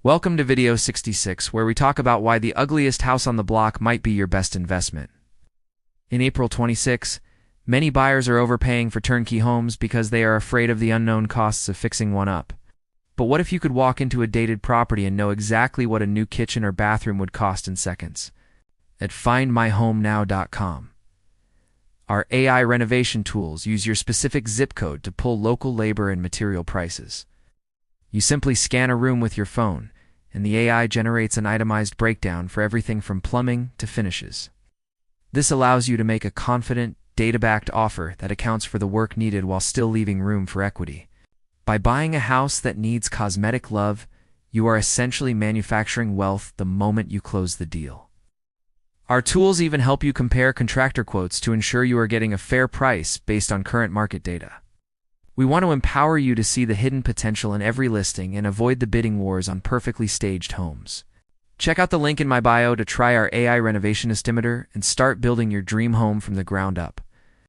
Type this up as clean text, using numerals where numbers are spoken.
Welcome to video 66, where we talk about why the ugliest house on the block might be your best investment. In April 26, many buyers are overpaying for turnkey homes because they are afraid of the unknown costs of fixing one up. But what if you could walk into a dated property and know exactly what a new kitchen or bathroom would cost in seconds? At findmyhomenow.com. Our AI renovation tools use your specific zip code to pull local labor and material prices. You simply scan a room with your phone, and the AI generates an itemized breakdown for everything from plumbing to finishes. This allows you to make a confident, data-backed offer that accounts for the work needed while still leaving room for equity. By buying a house that needs cosmetic love, you are essentially manufacturing wealth the moment you close the deal. Our tools even help you compare contractor quotes to ensure you are getting a fair price based on current market data. We want to empower you to see the hidden potential in every listing and avoid the bidding wars on perfectly staged homes. Check out the link in my bio to try our AI renovation estimator and start building your dream home from the ground up.